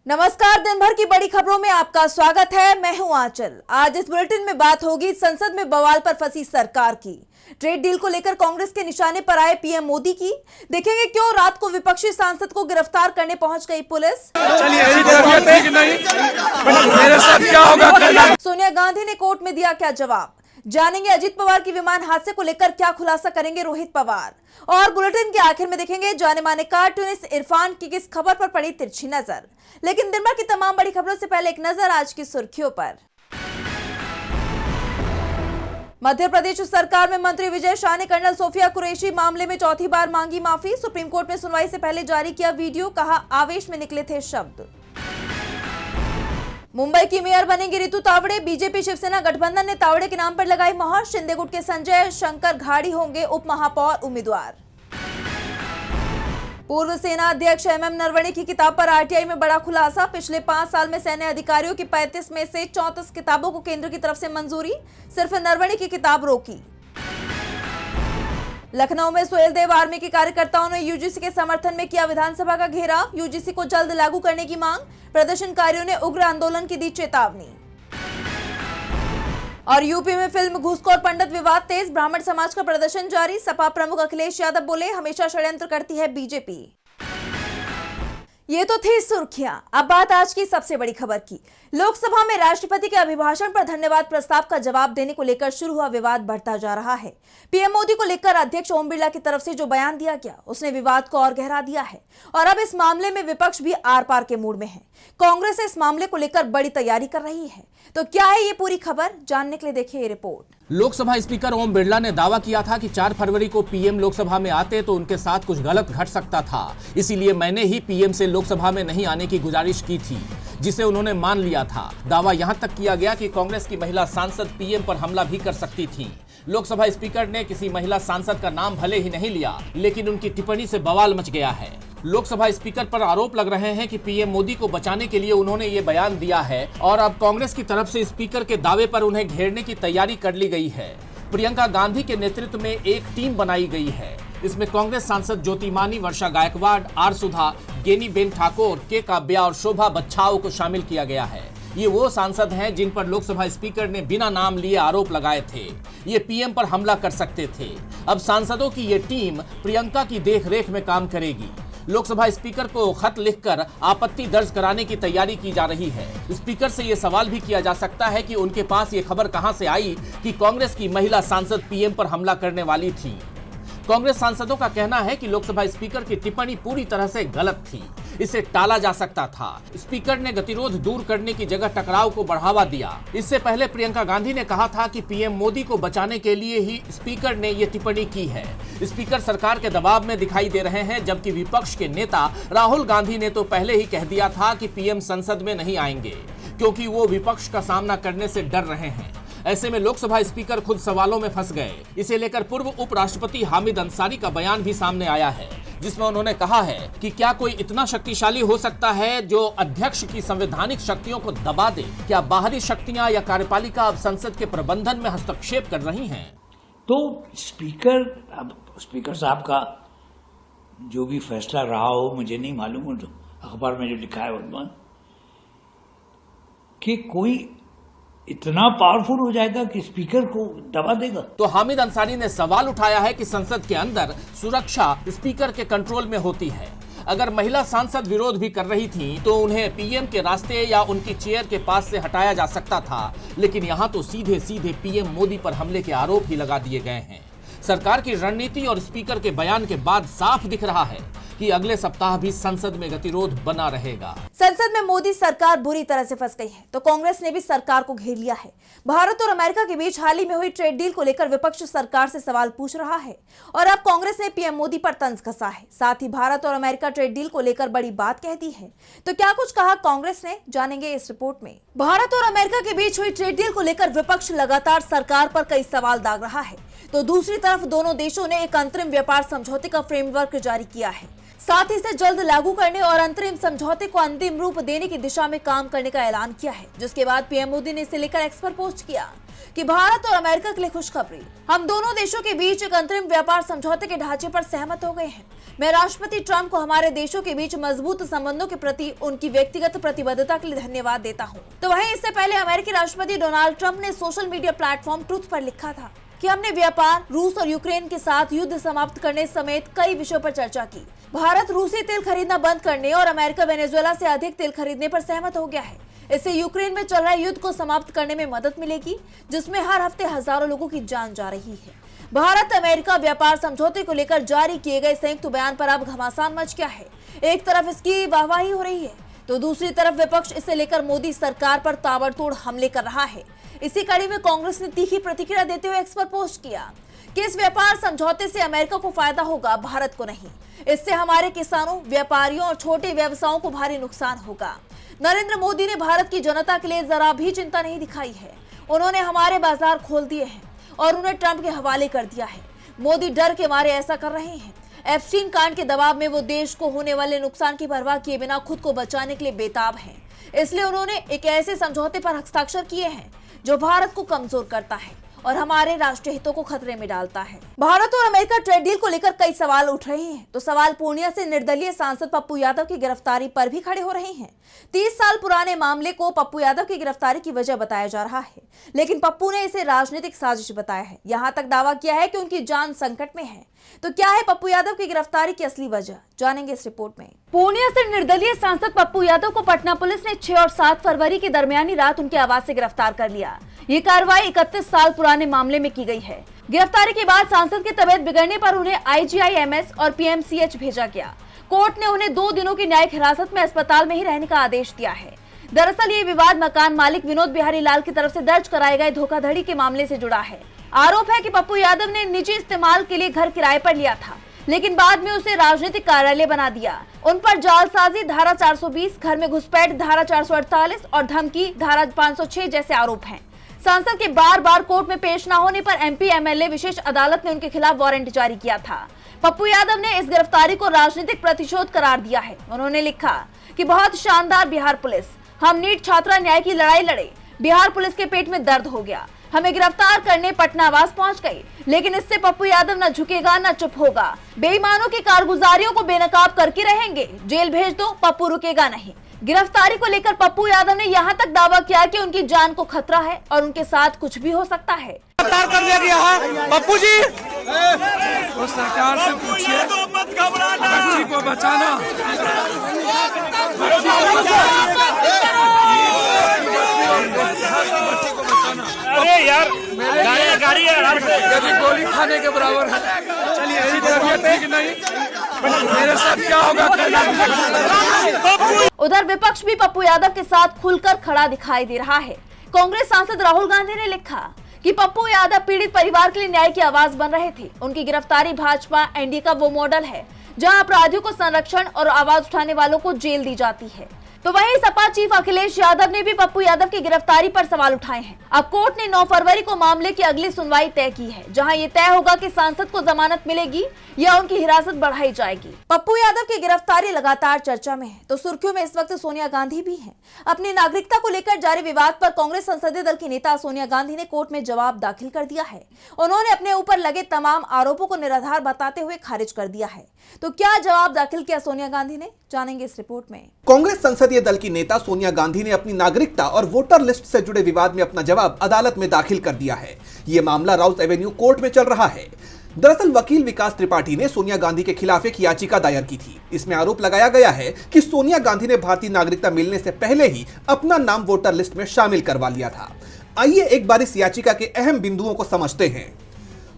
नमस्कार, दिन भर की बड़ी खबरों में आपका स्वागत है। मैं हूं आंचल। आज इस बुलेटिन में बात होगी संसद में बवाल पर फंसी सरकार की। ट्रेड डील को लेकर कांग्रेस के निशाने पर आए पीएम मोदी की। देखेंगे क्यों रात को विपक्षी सांसद को गिरफ्तार करने पहुंच गई पुलिस। सोनिया गांधी ने कोर्ट में दिया क्या जवाब, जानेंगे अजित पवार की विमान हादसे को लेकर क्या खुलासा करेंगे रोहित पवार। और बुलेटिन के आखिर में देखेंगे जाने माने कार्टूनिस्ट इरफान की किस खबर पर पड़ी तिरछी नजर। लेकिन दिन भर की तमाम बड़ी खबरों से पहले एक नजर आज की सुर्खियों पर। मध्य प्रदेश सरकार में मंत्री विजय शाह ने कर्नल सोफिया कुरैशी मामले में चौथी बार मांगी माफी। सुप्रीम कोर्ट में सुनवाई से पहले जारी किया वीडियो, कहा आवेश में निकले थे शब्द। मुंबई की मेयर बनेंगी रितु तावड़े। बीजेपी शिवसेना गठबंधन ने तावड़े के नाम पर लगाई मोहर। शिंदे गुट के संजय शंकर घाड़ी होंगे उप महापौर उम्मीदवार। पूर्व सेना अध्यक्ष एमएम नरवणे की किताब पर आरटीआई में बड़ा खुलासा। पिछले 5 साल में सैन्य अधिकारियों की 35 में से 34 किताबों को केंद्र की तरफ से मंजूरी, सिर्फ नरवणे की किताब रोकी। लखनऊ में सुहेलदेव आर्मी के कार्यकर्ताओं ने यूजीसी के समर्थन में किया विधानसभा का घेराव। यूजीसी को जल्द लागू करने की मांग, प्रदर्शनकारियों ने उग्र आंदोलन की दी चेतावनी। और यूपी में फिल्म घूसखोर पंडित विवाद तेज, ब्राह्मण समाज का प्रदर्शन जारी। सपा प्रमुख अखिलेश यादव बोले हमेशा षड्यंत्र करती है बीजेपी। ये तो थी सुर्खियां। अब बात आज की सबसे बड़ी खबर की। लोकसभा में राष्ट्रपति के अभिभाषण पर धन्यवाद प्रस्ताव का जवाब देने को लेकर शुरू हुआ विवाद बढ़ता जा रहा है। पीएम मोदी को लेकर अध्यक्ष ओम बिरला की तरफ से जो बयान दिया गया, उसने विवाद को और गहरा दिया है। और अब इस मामले में विपक्ष भी आर पार के मूड में है। कांग्रेस इस मामले को लेकर बड़ी तैयारी कर रही है। तो क्या है ये पूरी खबर, जानने के लिए देखिए ये रिपोर्ट। लोकसभा स्पीकर ओम बिरला ने दावा किया था कि 4 फरवरी को पीएम लोकसभा में आते तो उनके साथ कुछ गलत घट सकता था, इसीलिए मैंने ही पीएम से लोकसभा में नहीं आने की गुजारिश की थी, जिसे उन्होंने मान लिया था। दावा यहां तक किया गया कि कांग्रेस की महिला सांसद पीएम पर हमला भी कर सकती थी। लोकसभा स्पीकर ने किसी महिला सांसद का नाम भले ही नहीं लिया, लेकिन उनकी टिप्पणी से बवाल मच गया है। लोकसभा स्पीकर पर आरोप लग रहे हैं कि पीएम मोदी को बचाने के लिए उन्होंने ये बयान दिया है और अब कांग्रेस की तरफ से स्पीकर के दावे पर उन्हें घेरने की तैयारी कर ली गई है। प्रियंका गांधी के नेतृत्व में एक टीम बनाई गई है। इसमें कांग्रेस सांसद ज्योतिमानी, वर्षा गायकवाड़, आर सुधा, गेनी बेन ठाकुर, के काव्या और शोभा बच्छाओ को शामिल किया गया है। ये वो सांसद हैं जिन पर लोकसभा स्पीकर ने बिना नाम लिए आरोप लगाए थे। ये पीएम पर हमला कर सकते थे। अब सांसदों की ये टीम प्रियंका की देखरेख में काम करेगी। लोकसभा स्पीकर को खत लिखकर आपत्ति दर्ज कराने की तैयारी की जा रही है। स्पीकर से ये सवाल भी किया जा सकता है कि उनके पास ये खबर कहां से आई कि कांग्रेस की महिला सांसद पीएम पर हमला करने वाली थी। कांग्रेस सांसदों का कहना है कि लोकसभा स्पीकर की टिप्पणी पूरी तरह से गलत थी, इसे टाला जा सकता था। स्पीकर ने गतिरोध दूर करने की जगह टकराव को बढ़ावा दिया। इससे पहले प्रियंका गांधी ने कहा था कि पीएम मोदी को बचाने के लिए ही स्पीकर ने ये टिप्पणी की है। स्पीकर सरकार के दबाव में दिखाई दे रहे हैं, जबकि विपक्ष के नेता राहुल गांधी ने तो पहले ही कह दिया था कि पीएम संसद में नहीं आएंगे, क्योंकि वो विपक्ष का सामना करने से डर रहे हैं। ऐसे में लोकसभा स्पीकर खुद सवालों में फंस गए। इसे लेकर पूर्व उपराष्ट्रपति हामिद अंसारी का बयान भी सामने आया है, जिसमें उन्होंने कहा है कि क्या कोई इतना शक्तिशाली हो सकता है जो अध्यक्ष की संवैधानिक शक्तियों को दबा दे? क्या बाहरी शक्तियां या कार्यपालिका अब संसद के प्रबंधन में हस्तक्षेप कर रही हैं? तो स्पीकर साहब का जो भी फैसला रहा हो, मुझे नहीं मालूम, अखबार में जो लिखा है वर्तमान कि कोई इतना पावरफुल हो जाएगा कि स्पीकर को दबा देगा। तो हामिद अंसारी ने सवाल उठाया है कि संसद के अंदर सुरक्षा स्पीकर के कंट्रोल में होती है। अगर महिला सांसद विरोध भी कर रही थी तो उन्हें पीएम के रास्ते या उनकी चेयर के पास से हटाया जा सकता था, लेकिन यहाँ तो सीधे सीधे पीएम मोदी पर हमले के आरोप ही लगा दिए गए हैं। सरकार की रणनीति और स्पीकर के बयान के बाद साफ दिख रहा है कि अगले सप्ताह भी संसद में गतिरोध बना रहेगा। संसद में मोदी सरकार बुरी तरह से फंस गई है, तो कांग्रेस ने भी सरकार को घेर लिया है। भारत और अमेरिका के बीच हाल ही में हुई ट्रेड डील को लेकर विपक्ष सरकार से सवाल पूछ रहा है और अब कांग्रेस ने पीएम मोदी पर तंज कसा है। साथ ही भारत और अमेरिका ट्रेड डील को लेकर बड़ी बात कह दी है। तो क्या कुछ कहा कांग्रेस ने, जानेंगे इस रिपोर्ट में। भारत और अमेरिका के बीच हुई ट्रेड डील को लेकर विपक्ष लगातार सरकार पर कई सवाल दाग रहा है, तो दूसरी तरफ दोनों देशों ने एक अंतरिम व्यापार समझौते का फ्रेमवर्क जारी किया है, साथ ही इसे जल्द लागू करने और अंतरिम समझौते को अंतिम रूप देने की दिशा में काम करने का ऐलान किया है, जिसके बाद पीएम मोदी ने इसे लेकर एक्स पर पोस्ट किया कि भारत और अमेरिका के लिए खुशखबरी, हम दोनों देशों के बीच एक अंतरिम व्यापार समझौते के ढांचे पर सहमत हो गए हैं। मैं राष्ट्रपति ट्रंप को हमारे देशों के बीच मजबूत संबंधों के प्रति उनकी व्यक्तिगत प्रतिबद्धता के लिए धन्यवाद देता हूं। तो वहीं इससे पहले अमेरिकी राष्ट्रपति डोनाल्ड ट्रंप ने सोशल मीडिया प्लेटफॉर्म ट्रूथ पर लिखा था कि हमने व्यापार, रूस और यूक्रेन के साथ युद्ध समाप्त करने समेत कई विषयों पर चर्चा की। भारत रूसी तेल खरीदना बंद करने और अमेरिका वेनेजुएला से अधिक तेल खरीदने पर सहमत हो गया है। इससे यूक्रेन में चल रहे युद्ध को समाप्त करने में मदद मिलेगी, जिसमें हर हफ्ते हजारों लोगों की जान जा रही है। भारत अमेरिका व्यापार समझौते को लेकर जारी किए गए संयुक्त बयान पर अब घमासान मच गया है। एक तरफ इसकी वाहवाही हो रही है, तो दूसरी तरफ विपक्ष इसे लेकर मोदी सरकार पर ताबड़तोड़ हमले कर रहा है। इसी कड़ी में कांग्रेस ने तीखी प्रतिक्रिया देते हुए एक्स पर पोस्ट किया कि इस व्यापार समझौते से अमेरिका को फायदा होगा, भारत को नहीं। इससे हमारे किसानों, व्यापारियों और छोटे व्यवसायों को भारी नुकसान होगा। नरेंद्र मोदी ने भारत की जनता के लिए जरा भी चिंता नहीं दिखाई है। उन्होंने हमारे बाजार खोल दिए हैं और उन्हें ट्रंप के हवाले कर दिया है। मोदी डर के मारे ऐसा कर रहे हैं। एप्स्टीन कांड के दबाव में वो देश को होने वाले नुकसान की परवाह किए बिना खुद को बचाने के लिए बेताब हैं। इसलिए उन्होंने एक ऐसे समझौते पर हस्ताक्षर किए हैं जो भारत को कमजोर करता है और हमारे राष्ट्रीय हितों को खतरे में डालता है। भारत और अमेरिका ट्रेड डील को लेकर कई सवाल उठ रहे हैं, तो सवाल पूर्णिया से निर्दलीय सांसद पप्पू यादव की गिरफ्तारी पर भी खड़े हो रहे हैं। 30 साल पुराने मामले को पप्पू यादव की गिरफ्तारी की वजह बताया जा रहा है, लेकिन पप्पू ने इसे राजनीतिक साजिश बताया है। यहाँ तक दावा किया है कि उनकी जान संकट में है। तो क्या है पप्पू यादव की गिरफ्तारी की असली वजह, जानेंगे इस रिपोर्ट में। पूर्णिया से निर्दलीय सांसद पप्पू यादव को पटना पुलिस ने 6 और 7 फरवरी की दरमियानी रात उनके आवास से गिरफ्तार कर लिया। ये कार्रवाई 31 साल पुराने मामले में की गई है। गिरफ्तारी के बाद सांसद की तबीयत बिगड़ने पर उन्हें IGIMS और PMCH भेजा गया। कोर्ट ने उन्हें 2 दिनों की न्यायिक हिरासत में अस्पताल में ही रहने का आदेश दिया है। दरअसल ये विवाद मकान मालिक विनोद बिहारी लाल की तरफ से दर्ज कराए गए धोखाधड़ी के मामले से जुड़ा है। आरोप है कि पप्पू यादव ने निजी इस्तेमाल के लिए घर किराए पर लिया था, लेकिन बाद में उसे राजनीतिक कार्यालय बना दिया। उन पर जालसाजी धारा 420, घर में घुसपैठ धारा 448 और धमकी धारा 506 जैसे आरोप हैं। सांसद के बार बार कोर्ट में पेश न होने पर MP MLA विशेष अदालत ने उनके खिलाफ वारंट जारी किया था। पप्पू यादव ने इस गिरफ्तारी को राजनीतिक प्रतिशोध करार दिया है। उन्होंने लिखा कि बहुत शानदार बिहार पुलिस, हम नीट छात्रा न्याय की लड़ाई लड़े, बिहार पुलिस के पेट में दर्द हो गया, हमें गिरफ्तार करने पटना आवास पहुंच गई, लेकिन इससे पप्पू यादव न झुकेगा न चुप होगा। बेईमानों की कारगुजारियों को बेनकाब करके रहेंगे, जेल भेज दो, पप्पू रुकेगा नहीं। गिरफ्तारी को लेकर पप्पू यादव ने यहां तक दावा किया कि उनकी जान को खतरा है और उनके साथ कुछ भी हो सकता है। गिरफ्तार कर लिया गया है पप्पू जी। तो सरकार से पूछिए, बच्ची को बचाना, अरे यार गाड़ी यदि गोली खाने के बराबर है। चलिए, तबीयत ठीक नहीं, मेरे साथ क्या होगा। उधर विपक्ष भी पप्पू यादव के साथ खुलकर खड़ा दिखाई दे रहा है। कांग्रेस सांसद राहुल गांधी ने लिखा कि पप्पू यादव पीड़ित परिवार के लिए न्याय की आवाज बन रहे थे। उनकी गिरफ्तारी भाजपा NDA का वो मॉडल है जहां अपराधियों को संरक्षण और आवाज उठाने वालों को जेल दी जाती है। तो वहीं सपा चीफ अखिलेश यादव ने भी पप्पू यादव की गिरफ्तारी पर सवाल उठाए हैं। अब कोर्ट ने 9 फरवरी को मामले की अगली सुनवाई तय की है, जहां ये तय होगा कि सांसद को जमानत मिलेगी या उनकी हिरासत बढ़ाई जाएगी। पप्पू यादव की गिरफ्तारी लगातार चर्चा में है, तो सुर्खियों में इस वक्त सोनिया गांधी भी हैं। अपनी नागरिकता को लेकर जारी विवाद पर कांग्रेस संसदीय दल की नेता सोनिया गांधी ने कोर्ट में जवाब दाखिल कर दिया है। उन्होंने अपने ऊपर लगे तमाम आरोपों को निराधार बताते हुए खारिज कर दिया है। तो क्या जवाब दाखिल किया सोनिया गांधी ने, जानेंगे इस रिपोर्ट में। कांग्रेस संसदीय दल की नेता सोनिया गांधी ने अपनी नागरिकता और वोटर लिस्ट से जुड़े विवाद में अपना जवाब अदालत में दाखिल कर दिया है। यह मामला राउस एवेन्यू कोर्ट में चल रहा है। दरअसल वकील विकास त्रिपाठी ने सोनिया गांधी के खिलाफ एक याचिका दायर की थी। इसमें आरोप लगाया गया है कि सोनिया गांधी ने भारतीय नागरिकता मिलने से पहले ही अपना नाम वोटर लिस्ट में शामिल करवा लिया था। आइए एक बार इस याचिका के अहम बिंदुओं को समझते हैं।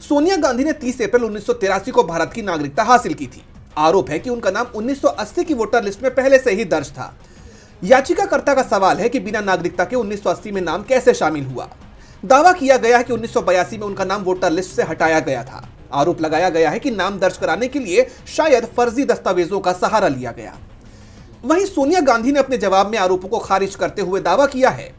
सोनिया गांधी ने 30 अप्रैल 1983 को भारत की नागरिकता हासिल की थी। आरोप है कि उनका नाम 1980 की वोटर लिस्ट में पहले से ही दर्ज था। याचिकाकर्ता का सवाल है कि बिना नागरिकता के 1980 में नाम कैसे शामिल हुआ। दावा किया गया है कि 1982 में उनका नाम वोटर लिस्ट से हटाया गया था। आरोप लगाया गया है कि नाम दर्ज कराने के लिए शायद फर्जी दस्तावेजों का सहारा लिया गया। वहीं सोनिया गांधी ने अपने जवाब में आरोपों को खारिज करते हुए दावा किया है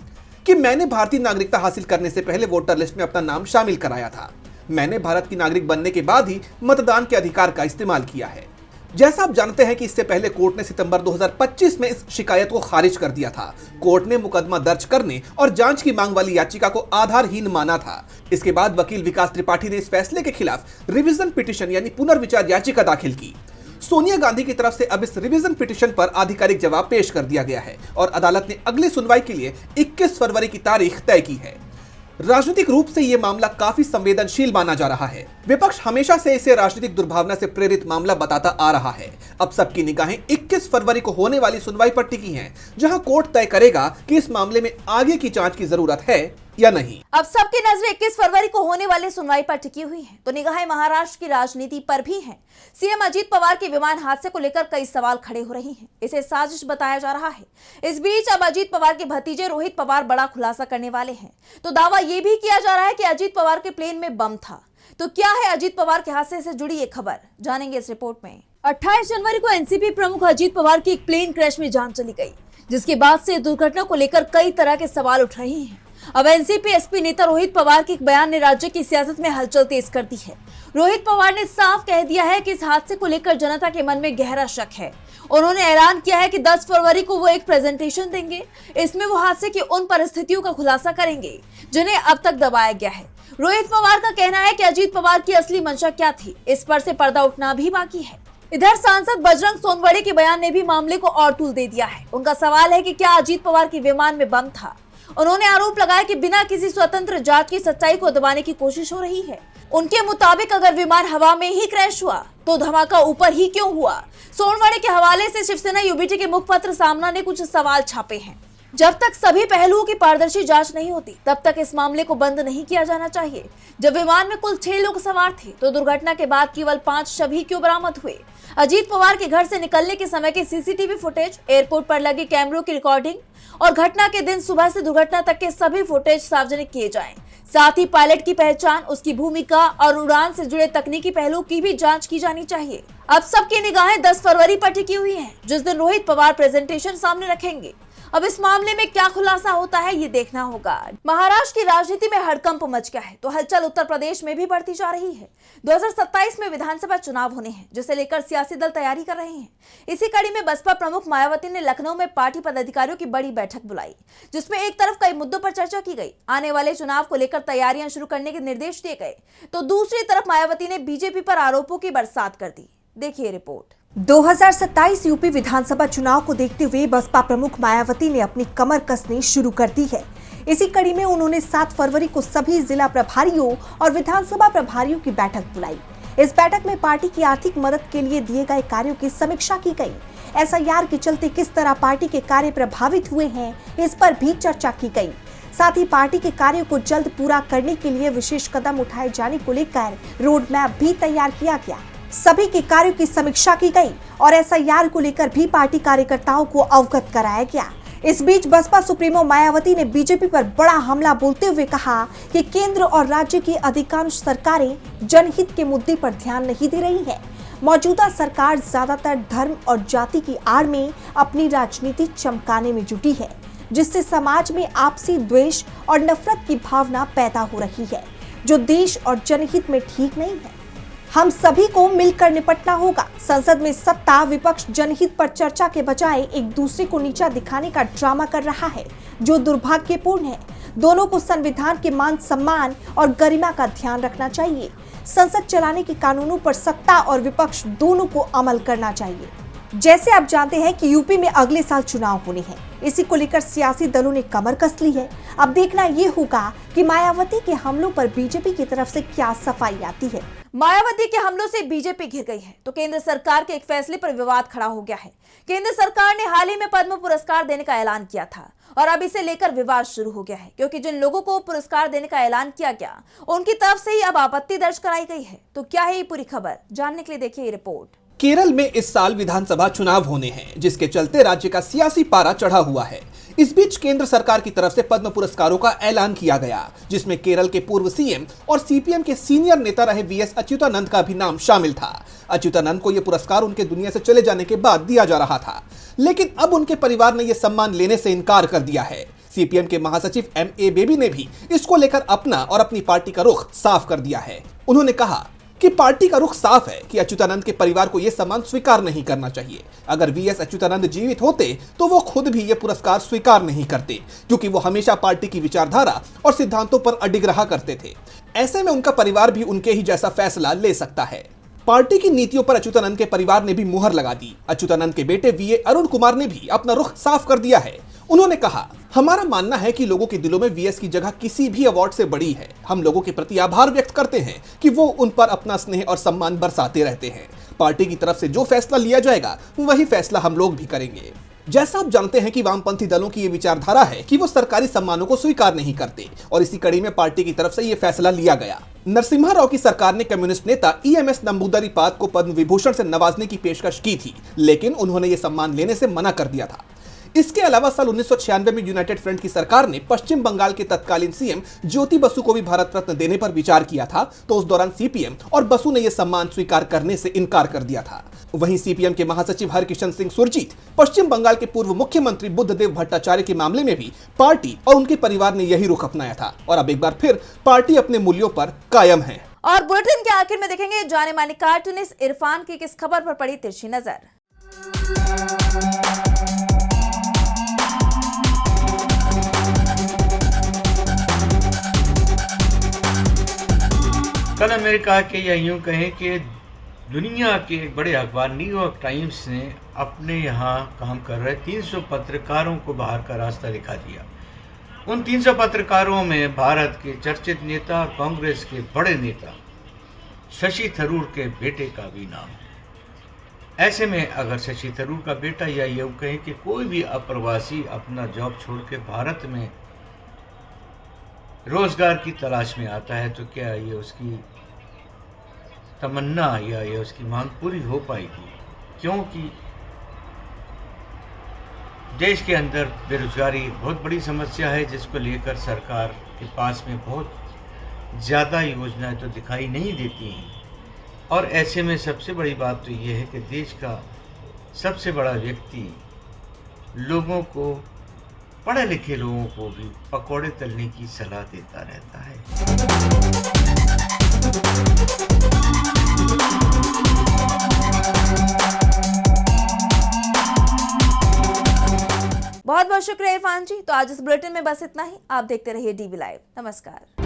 कि मैंने भारतीय नागरिकता हासिल करने से पहले वोटर लिस्ट में अपना नाम शामिल कराया था। मैंने भारत की नागरिक बनने के बाद ही मतदान के अधिकार का इस्तेमाल किया है। जैसा आप जानते हैं कि इससे पहले कोर्ट ने सितंबर 2025 में इस शिकायत को खारिज कर दिया था। कोर्ट ने मुकदमा दर्ज करने और जांच की मांग वाली याचिका को आधारहीन माना था। इसके बाद वकील विकास त्रिपाठी ने इस फैसले के खिलाफ रिवीजन पिटीशन यानी पुनर्विचार याचिका दाखिल की। सोनिया गांधी की तरफ से अब इस रिवीजन पिटीशन पर आधिकारिक जवाब पेश कर दिया गया है और अदालत ने अगली सुनवाई के लिए 21 फरवरी की तारीख तय की है। राजनीतिक रूप से यह मामला काफी संवेदनशील माना जा रहा है। विपक्ष हमेशा से इसे राजनीतिक दुर्भावना से प्रेरित मामला बताता आ रहा है। अब सबकी निगाहें 21 फरवरी को होने वाली सुनवाई पर टिकी हैं, जहां कोर्ट तय करेगा कि इस मामले में आगे की जांच की जरूरत है या नहीं। अब सबकी नजरें 21 फरवरी को होने वाले सुनवाई पर टिकी हुई हैं, तो निगाहें महाराष्ट्र की राजनीति पर भी हैं। सीएम अजीत पवार के विमान हादसे को लेकर कई सवाल खड़े हो रहे हैं। इसे साजिश बताया जा रहा है। इस बीच अब अजीत पवार के भतीजे रोहित पवार बड़ा खुलासा करने वाले हैं। तो दावा यह भी किया जा रहा है कि अजीत पवार के प्लेन में बम था। तो क्या है अजीत पवार के हादसे से जुड़ी ये खबर, जानेंगे इस रिपोर्ट में। 28 जनवरी को एनसीपी प्रमुख अजीत पवार की एक प्लेन क्रैश में जान चली गई, जिसके बाद से दुर्घटना को लेकर कई तरह के सवाल उठ रहे हैं। अब एनसीपी एसपी नेता रोहित पवार के एक बयान ने राज्य की सियासत में हलचल तेज कर दी है। रोहित पवार ने साफ कह दिया है कि इस हादसे को लेकर जनता के मन में गहरा शक है। उन्होंने ऐलान किया है कि 10 फरवरी को वो एक प्रेजेंटेशन देंगे। इसमें वो हादसे की उन परिस्थितियों का खुलासा करेंगे जिन्हें अब तक दबाया गया है। रोहित पवार का कहना है कि अजीत पवार की असली मंशा क्या थी, इस पर से पर्दा उठना भी बाकी है। इधर सांसद बजरंग सोनवड़े के बयान ने भी मामले को और तूल दे दिया है। उनका सवाल है कि क्या अजीत पवार के विमान में बम था। उन्होंने आरोप लगाया कि बिना किसी स्वतंत्र जांच की सच्चाई को दबाने की कोशिश हो रही है। उनके मुताबिक अगर विमान हवा में ही क्रैश हुआ तो धमाका ऊपर ही क्यों हुआ। सोनवड़े के हवाले से शिवसेना यूबीटी के मुखपत्र सामना ने कुछ सवाल छापे हैं। जब तक सभी पहलुओं की पारदर्शी जांच नहीं होती, तब तक इस मामले को बंद नहीं किया जाना चाहिए। जब विमान में कुल 6 लोग सवार थे, तो दुर्घटना के बाद केवल 5 शव ही क्यों बरामद हुए। अजीत पवार के घर से निकलने के समय के सीसीटीवी फुटेज, एयरपोर्ट पर लगे कैमरों की रिकॉर्डिंग और घटना के दिन सुबह से दुर्घटना तक के सभी फुटेज सार्वजनिक किए जाएं। साथ ही पायलट की पहचान, उसकी भूमिका और उड़ान से जुड़े तकनीकी पहलुओं की भी जांच की जानी चाहिए। अब सबकी निगाहें 10 फरवरी पर टिकी हुई हैं, जिस दिन रोहित पवार प्रेजेंटेशन सामने रखेंगे। अब इस मामले में क्या खुलासा होता है, ये देखना होगा। महाराष्ट्र की राजनीति में हड़कंप मच गया है, तो हलचल उत्तर प्रदेश में भी बढ़ती जा रही है। 2027 में विधानसभा चुनाव होने हैं, जिसे लेकर सियासी दल तैयारी कर रहे हैं। इसी कड़ी में बसपा प्रमुख मायावती ने लखनऊ में पार्टी पदाधिकारियों की बड़ी बैठक बुलाई, जिसमें एक तरफ कई मुद्दों पर चर्चा की गई। आने वाले चुनाव को लेकर तैयारियां शुरू करने के निर्देश दिए गए, तो दूसरी तरफ मायावती ने बीजेपी पर आरोपों की बरसात कर दी। देखिए रिपोर्ट। 2027 यूपी विधानसभा चुनाव को देखते हुए बसपा प्रमुख मायावती ने अपनी कमर कसनी शुरू कर दी है। इसी कड़ी में उन्होंने 7 फरवरी को सभी जिला प्रभारियों और विधानसभा प्रभारियों की बैठक बुलाई। इस बैठक में पार्टी की आर्थिक मदद के लिए दिए गए कार्यों की समीक्षा की गई। एसआईआर के चलते किस तरह पार्टी के कार्य प्रभावित हुए हैं, इस पर भी चर्चा की गई। साथ ही पार्टी के कार्यों को जल्द पूरा करने के लिए विशेष कदम उठाए जाने को लेकर रोड मैप भी तैयार किया गया। सभी के कार्यों की समीक्षा की गई और एसआईआर को लेकर भी पार्टी कार्यकर्ताओं को अवगत कराया गया। इस बीच बसपा सुप्रीमो मायावती ने बीजेपी पर बड़ा हमला बोलते हुए कहा कि केंद्र और राज्य की अधिकांश सरकारें जनहित के मुद्दे पर ध्यान नहीं दे रही है। मौजूदा सरकार ज्यादातर धर्म और जाति की आड़ में अपनी राजनीति चमकाने में जुटी है, जिससे समाज में आपसी द्वेष और नफरत की भावना पैदा हो रही है, जो देश और जनहित में ठीक नहीं है। हम सभी को मिलकर निपटना होगा। संसद में सत्ता विपक्ष जनहित पर चर्चा के बजाय एक दूसरे को नीचा दिखाने का ड्रामा कर रहा है, जो दुर्भाग्यपूर्ण है। दोनों को संविधान के मान सम्मान और गरिमा का ध्यान रखना चाहिए। संसद चलाने के कानूनों पर सत्ता और विपक्ष दोनों को अमल करना चाहिए। जैसे आप जानते हैं कि यूपी में अगले साल चुनाव होने हैं, इसी को लेकर सियासी दलों ने कमर कस ली है। अब देखना ये होगा कि मायावती के हमलों पर बीजेपी की तरफ से क्या सफाई आती है। मायावती के हमलों से बीजेपी घिर गई है, तो केंद्र सरकार के एक फैसले पर विवाद खड़ा हो गया है। केंद्र सरकार ने हाल ही में पद्म पुरस्कार देने का ऐलान किया था और अब इसे लेकर विवाद शुरू हो गया है, क्योंकि जिन लोगों को पुरस्कार देने का ऐलान किया गया, उनकी तरफ से ही अब आपत्ति दर्ज कराई गई है। तो क्या है ये पूरी खबर, जानने के लिए देखिए ये रिपोर्ट। केरल में इस साल विधानसभा चुनाव होने हैं, जिसके चलते राज्य का सियासी पारा चढ़ा हुआ है। इस बीच केंद्र सरकार की तरफ से पद्म पुरस्कारों का ऐलान किया गया, जिसमें केरल के पूर्व सीएम और सीपीएम के सीनियर नेता रहे वीएस अच्युतानंद का भी नाम शामिल था। अच्युतानंद को यह पुरस्कार उनके दुनिया से चले जाने के बाद दिया जा रहा था, लेकिन अब उनके परिवार ने यह सम्मान लेने से इनकार कर दिया है। सीपीएम के महासचिव एम ए बेबी ने भी इसको लेकर अपना और अपनी पार्टी का रुख साफ कर दिया है। उन्होंने कहा, कि पार्टी का रुख साफ है कि अच्युतानंद के परिवार को यह सम्मान स्वीकार नहीं करना चाहिए। अगर वीएस अच्युतानंद जीवित होते तो वो खुद भी ये पुरस्कार स्वीकार नहीं करते, क्योंकि वो हमेशा पार्टी की विचारधारा और सिद्धांतों पर अडिग रहा करते थे। ऐसे में उनका परिवार भी उनके ही जैसा फैसला ले सकता है। पार्टी की नीतियों पर अच्युतानंद के परिवार ने भी मुहर लगा दी। अच्युतानंद के बेटे वीए अरुण कुमार ने भी अपना रुख साफ कर दिया है। उन्होंने कहा, हमारा मानना है कि लोगों के दिलों में वीएस की जगह किसी भी अवार्ड से बड़ी है। हम लोगों के प्रति आभार व्यक्त करते हैं कि वो उन पर अपना स्नेह और सम्मान बरसाते रहते हैं। पार्टी की तरफ से जो फैसला लिया जाएगा वही फैसला हम लोग भी करेंगे। जैसा आप जानते हैं कि वामपंथी दलों की ये विचारधारा है कि वो सरकारी सम्मानों को स्वीकार नहीं करते, और इसी कड़ी में पार्टी की तरफ से ये फैसला लिया गया। नरसिम्हा राव की सरकार ने कम्युनिस्ट नेता ईएमएस नंबूदरीपाद को पद्म विभूषण से नवाजने की पेशकश की थी, लेकिन उन्होंने ये सम्मान लेने से मना कर दिया था। इसके अलावा साल 1996 में यूनाइटेड फ्रंट की सरकार ने पश्चिम बंगाल के तत्कालीन सीएम ज्योति बसु को भी भारत रत्न देने पर विचार किया था, तो उस दौरान सीपीएम और बसु ने यह सम्मान स्वीकार करने से इनकार कर दिया था। वहीं सीपीएम के महासचिव हरकिशन सिंह सुरजीत, पश्चिम बंगाल के पूर्व मुख्यमंत्री बुद्धदेव भट्टाचार्य के मामले में भी पार्टी और उनके परिवार ने यही रुख अपनाया था, और अब एक बार फिर पार्टी अपने मूल्यों पर कायम है। और बुलेटिन के आखिर में देखेंगे जाने माने कार्टूनिस्ट इरफान की किस खबर पर पड़ी तिरछी नजर। कल अमेरिका के या यूं कहें कि दुनिया के एक बड़े अखबार न्यूयॉर्क टाइम्स ने अपने यहाँ काम कर रहे 300 पत्रकारों को बाहर का रास्ता दिखा दिया। उन 300 पत्रकारों में भारत के चर्चित नेता और कांग्रेस के बड़े नेता शशि थरूर के बेटे का भी नाम है। ऐसे में अगर शशि थरूर का बेटा या यूं कहें कि कोई भी अप्रवासी अपना जॉब छोड़ के भारत में रोजगार की तलाश में आता है, तो क्या ये उसकी तमन्ना या ये उसकी मांग पूरी हो पाएगी? क्योंकि देश के अंदर बेरोजगारी बहुत बड़ी समस्या है, जिसको लेकर सरकार के पास में बहुत ज़्यादा योजनाएं तो दिखाई नहीं देती हैं। और ऐसे में सबसे बड़ी बात तो ये है कि देश का सबसे बड़ा व्यक्ति लोगों को, पढ़े लिखे लोगों को भी पकौड़े तलने की सलाह देता रहता है। बहुत बहुत शुक्रिया इरफान जी। तो आज इस बुलेटिन में बस इतना ही। आप देखते रहिए डीवी लाइव। नमस्कार।